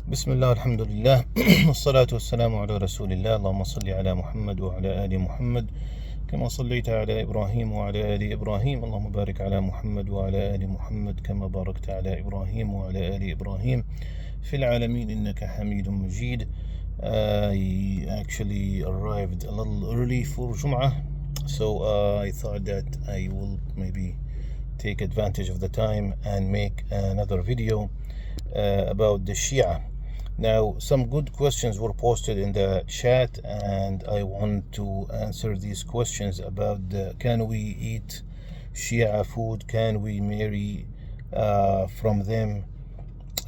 بسم الله الحمد لله والصلاة والسلام على رسول الله اللهم صل على محمد وعلى آل محمد كما صليت على إبراهيم وعلى آل إبراهيم اللهم بارك على محمد وعلى آل محمد كما باركت على إبراهيم وعلى آل إبراهيم في العالمين إنك حميد مجيد. I actually arrived a little early for Jum'ah, so I thought that I will maybe take advantage of the time and make another video about the Shia. Now, some good questions were posted in the chat, and I want to answer these questions about can we eat Shia food? Can we marry from them?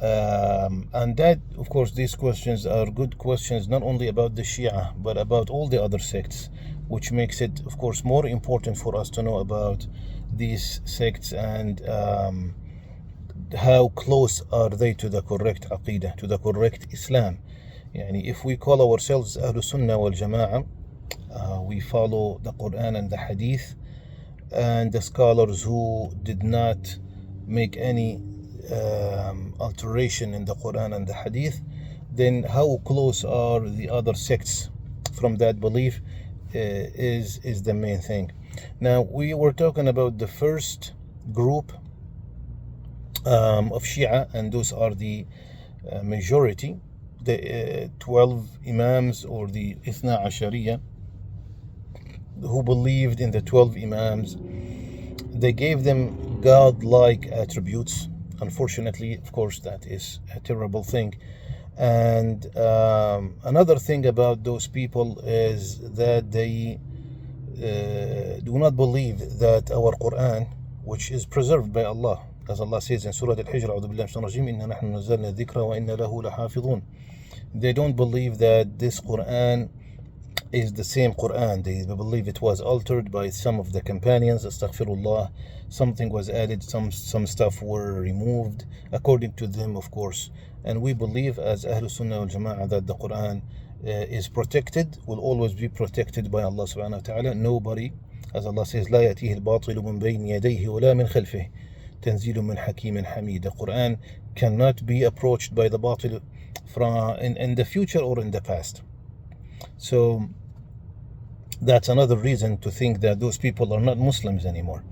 And that, of course, these questions are good questions, not only about the Shia, but about all the other sects, which makes it, of course, more important for us to know about these sects and how close are they to the correct aqeedah, to the correct Islam. If we call ourselves Ahlul Sunnah wal Jama'ah, we follow the Quran and the Hadith, and the scholars who did not make any alteration in the Quran and the Hadith, then how close are the other sects from that belief is the main thing. Now, we were talking about the first group of Shia, and those are the majority, the 12 imams, or the Ithna Ashari, who believed in the 12 imams. They gave them God-like attributes. Unfortunately, of course, that is a terrible thing. And another thing about those people is that they do not believe that our Quran, which is preserved by Allah, as Allah says in Surah Al-Hijr, أعوذ بالله من الشيطان الرجيم إنا نحن نزلنا الذكر وإنا له لحافظون. They don't believe that this Quran is the same Quran. They believe it was altered by some of the companions, astaghfirullah. Something was added, some stuff were removed, according to them, of course. And we believe as Ahlul Sunnah wal Jama'ah that the Quran is protected, will always be protected by Allah subhanahu wa ta'ala. Nobody, as Allah says, لا يأتيه الباطل من بين يديه ولا من خلفه تنزيل من حكيم حميد. The Quran cannot be approached by the batil from in the future or in the past. So that's another reason to think that those people are not Muslims anymore.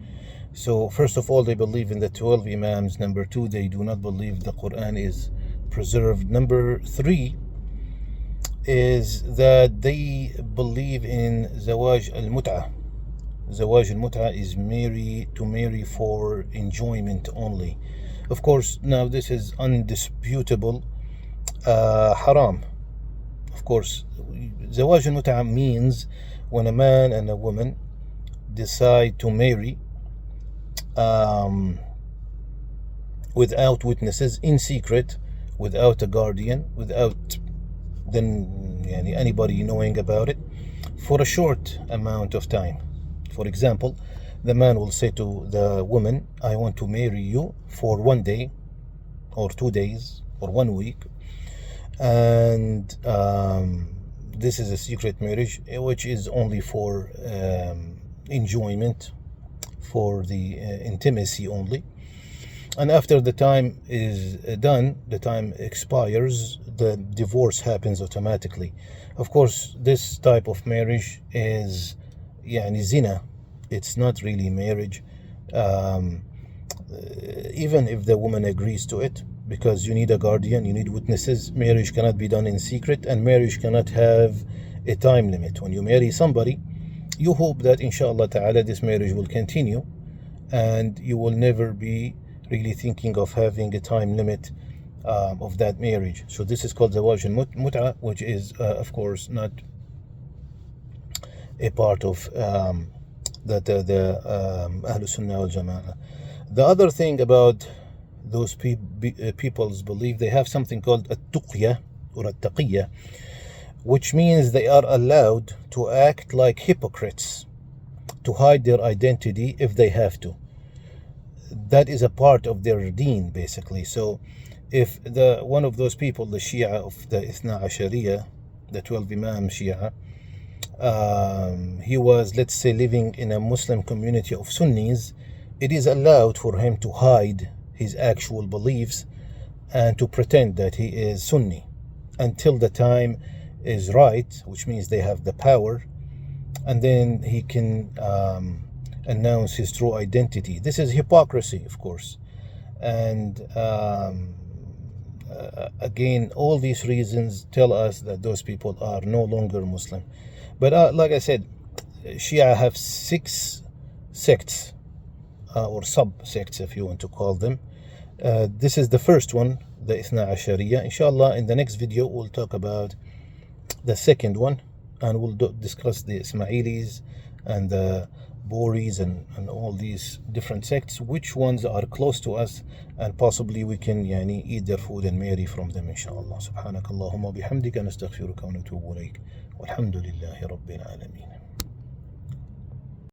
So first of all, they believe in the 12 imams. Number two, they do not believe the Quran is preserved. Number three is that they believe in Zawaj Al-Mut'a. Zawaj Al-Mut'a is to marry for enjoyment only. Of course, now this is undisputable haram. Of course, Zawaj Al-Mut'a means when a man and a woman decide to marry without witnesses, in secret, without a guardian, without anybody knowing about it, for a short amount of time. For example, the man will say to the woman, I want to marry you for 1 day or 2 days or 1 week, and this is a secret marriage, which is only for enjoyment, for the intimacy only. And after the time is done, the time expires, the divorce happens automatically. Of course, this type of marriage is zina. It's not really marriage, even if the woman agrees to it, because you need a guardian, you need witnesses. Marriage cannot be done in secret, and marriage cannot have a time limit. When you marry somebody, you hope that inshallah ta'ala this marriage will continue, and you will never be really thinking of having a time limit of that marriage. So this is called Zawaj Al-Mut'a, which is of course not a part of the Ahlul Sunnah wal Jama'ah. The other thing about those people's belief, they have something called at-tuqya or at-taqiyya, which means they are allowed to act like hypocrites, to hide their identity if they have to. That is a part of their deen, basically. So if one of those people, the Shia of the Ithna Ashari, the 12 Imam Shia, he was, let's say, living in a Muslim community of Sunnis, it is allowed for him to hide his actual beliefs and to pretend that he is Sunni until the time is right, which means they have the power, and then he can announce his true identity. This is hypocrisy, of course. And again, all these reasons tell us that those people are no longer Muslim. But like I said, Shia have 6 sects, or sub-sects if you want to call them. This is the first one, the Ithna Ashariya. Inshallah, in the next video we'll talk about the second one, and we'll discuss the Ismailis and the Boris and all these different sects, which ones are close to us, and possibly we can eat their food and marry from them, inshallah. Subhanakallahumma bihamdika nastaghfiruka wa natubu ilayk. Walhamdulillahi rabbil alameen.